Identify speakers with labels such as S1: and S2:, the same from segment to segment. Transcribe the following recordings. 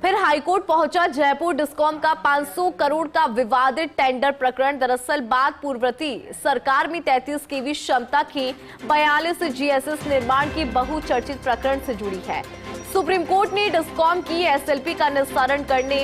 S1: फिर हाईकोर्ट पहुंचा जयपुर डिस्कॉम का 500 करोड़ का विवादित टेंडर प्रकरण। दरअसल बात पूर्ववर्ती सरकार में 33 केवी क्षमता की 42 जीएसएस निर्माण की बहुचर्चित प्रकरण से जुड़ी है। सुप्रीम कोर्ट ने डिस्कॉम की एसएलपी का निस्तारण करने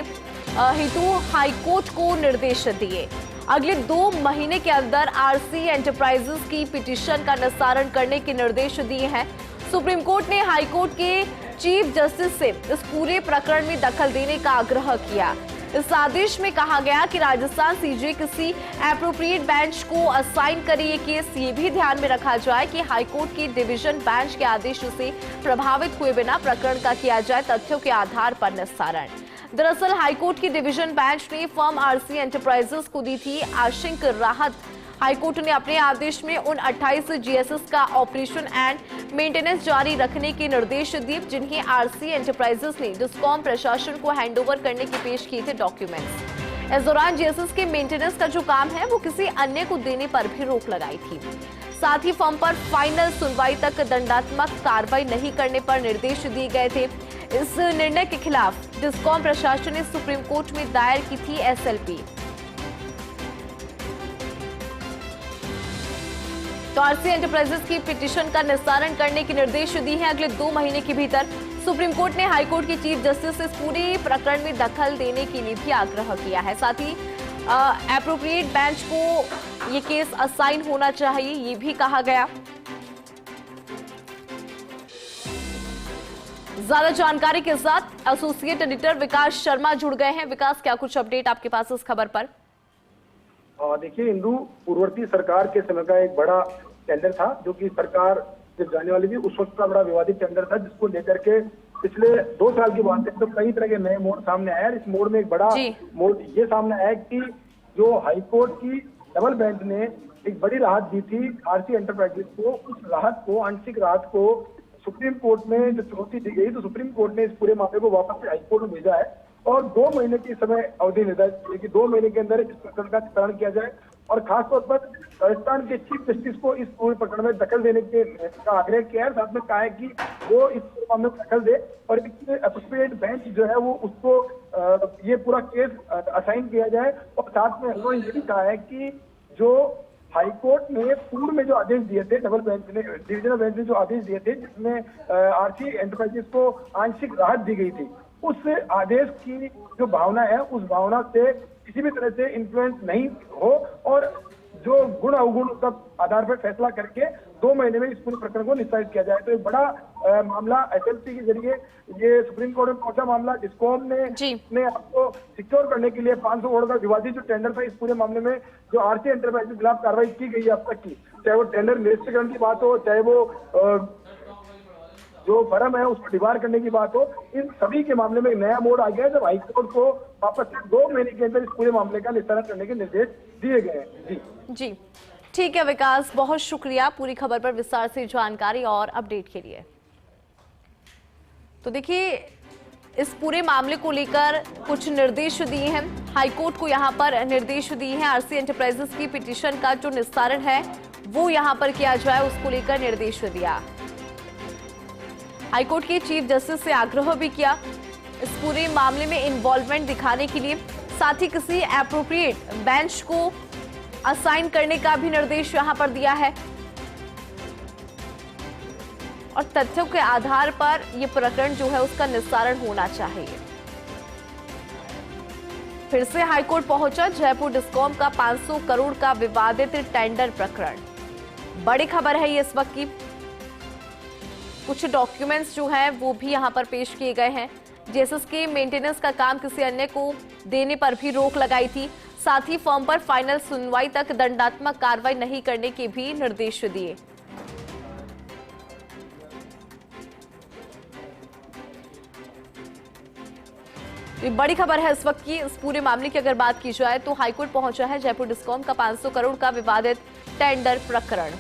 S1: हेतु हाईकोर्ट को निर्देश दिए। अगले 2 महीने के अंदर आरसी एंटरप्राइजेस की पिटीशन का निस्तारण करने के निर्देश दिए हैं। सुप्रीम कोर्ट ने हाईकोर्ट के चीफ जस्टिस से इस पूरे प्रकरण में दखल देने का आग्रह किया। इस आदेश में कहा गया कि राजस्थान सीजे किसी एप्रोप्रिएट बेंच को असाइन करे ये केस। ये भी ध्यान में रखा जाए कि हाईकोर्ट की डिवीजन बेंच के आदेश से प्रभावित हुए बिना प्रकरण का किया जाए तथ्यों के आधार पर निस्तारण। दरअसल हाईकोर्ट की डिवीजन बेंच ने फर्म आरसी एंटरप्राइजेस को दी थी आंशिक राहत। हाईकोर्ट ने अपने आदेश में उन 28 जीएसएस का ऑपरेशन एंड मेंटेनेंस जारी रखने के निर्देश दिए जिन्हें आरसी एंटरप्राइजेस ने डिस्कॉम प्रशासन को हैंडओवर करने के पेश किए थे डॉक्यूमेंट्स। इस दौरान जीएसएस के मेंटेनेंस का जो काम है वो किसी अन्य को देने पर भी रोक लगाई थी। साथ ही फर्म पर फाइनल सुनवाई तक दंडात्मक कार्रवाई नहीं करने पर निर्देश दिए गए थे। इस निर्णय के खिलाफ डिस्कॉम प्रशासन ने सुप्रीम कोर्ट में दायर की थी एसएलपी। तो आरसी एंटरप्राइजेस की पिटीशन का निस्तारण करने के निर्देश दिए हैं। अगले 2 महीने के भीतर सुप्रीम कोर्ट ने हाईकोर्ट के चीफ जस्टिस से इस पूरे प्रकरण में दखल देने के लिए भी आग्रह किया है। साथ ही एप्रोप्रिएट बेंच को ये केस असाइन होना चाहिए, ये भी कहा गया। ज्यादा जानकारी के साथ एसोसिएट एडिटर विकास शर्मा जुड़ गए हैं। विकास, क्या कुछ अपडेट आपके पास इस खबर पर?
S2: देखिए इंदु, पूर्ववर्ती सरकार के समय का एक बड़ा टेंडर था जो कि सरकार जब जाने वाली थी उस वक्त का बड़ा विवादित टेंडर था, जिसको लेकर के पिछले 2 साल की बात है तो कई तरह के नए मोड़ सामने आए। इस मोड़ में एक बड़ा मोड़ ये सामने आया कि जो हाईकोर्ट की डबल बेंच ने एक बड़ी राहत दी थी आरसी एंटरप्राइजेस को, उस राहत को, आंशिक राहत को सुप्रीम कोर्ट में जो चुनौती दी गई तो सुप्रीम कोर्ट ने इस पूरे मामले को वापस से हाईकोर्ट में भेजा है और 2 महीने की समय अवधि निर्धारित की कि 2 महीने के अंदर इस प्रकरण का निस्तारण किया जाए और खासतौर पर राजस्थान के चीफ जस्टिस को इस पूरे प्रकरण में दखल देने का आग्रह किया है। साथ में कहा है कि वो इस मामले में दखल दे और एक एप्रोप्रिएट बेंच जो है वो उसको ये पूरा केस असाइन किया जाए। और साथ में उन्होंने ये भी कहा है कि जो हाईकोर्ट ने पूर्व में जो आदेश दिए थे, डबल बेंच ने, डिविजनल बेंच ने जो आदेश दिए थे जिसमें आरसी एंटरप्राइजेस को आंशिक राहत दी गई थी, उस आदेश की जो भावना है उस भावना से किसी भी तरह से इन्फ्लुएंस नहीं हो और जो गुण अवगुण का आधार पर फैसला करके 2 महीने में इस पूरे प्रकरण को निस्तारित किया जाए। तो एक बड़ा मामला एसएलपी के जरिए ये सुप्रीम कोर्ट में पहुंचा मामला। डिस्कॉम ने आपको सिक्योर करने के लिए 500 करोड़ का विवादित जो टेंडर था इस पूरे मामले में जो आरसी एंटरप्राइज के खिलाफ कार्रवाई की गई है अब तक की, चाहे वो टेंडर निरस्तीकरण की बात हो, चाहे वो जो फर्म है उसको डिबार करने की बात हो, इन सभी के मामले में एक नया मोड़ आ गया है जब हाईकोर्ट को वापस से 2 महीने के अंदर इस पूरे मामले का निस्तारण करने के निर्देश दिए गए हैं। जी
S1: ठीक है विकास, बहुत शुक्रिया पूरी खबर पर विस्तार से जानकारी और अपडेट के लिए। तो देखिए इस पूरे मामले को लेकर कुछ निर्देश दिए हैं हाईकोर्ट को, यहाँ पर निर्देश दिए हैं आरसी एंटरप्राइजेस की पिटीशन का जो निस्तारण है वो यहाँ पर किया जाए, उसको लेकर निर्देश दिया। हाईकोर्ट के चीफ जस्टिस से आग्रह भी किया इस पूरे मामले में इन्वॉल्वमेंट दिखाने के लिए। साथ ही किसी एप्रोप्रिएट बेंच को असाइन करने का भी निर्देश यहां पर दिया है और तथ्यों के आधार पर यह प्रकरण जो है उसका निस्तारण होना चाहिए। फिर से हाईकोर्ट पहुंचा जयपुर डिस्कॉम का 500 करोड़ का विवादित टेंडर प्रकरण। बड़ी खबर है ये इस वक्त की। कुछ डॉक्यूमेंट्स जो हैं वो भी यहां पर पेश किए गए हैं। जीएसएस के मेंटेनेंस का काम किसी अन्य को देने पर भी रोक लगाई थी। साथ ही फर्म पर फाइनल सुनवाई तक दंडात्मक कार्रवाई नहीं करने के भी निर्देश दिए। ये बड़ी खबर है इस वक्त की। इस पूरे मामले की अगर बात की जाए तो हाईकोर्ट पहुंचा है जयपुर डिस्कॉम का 500 करोड़ का विवादित टेंडर प्रकरण।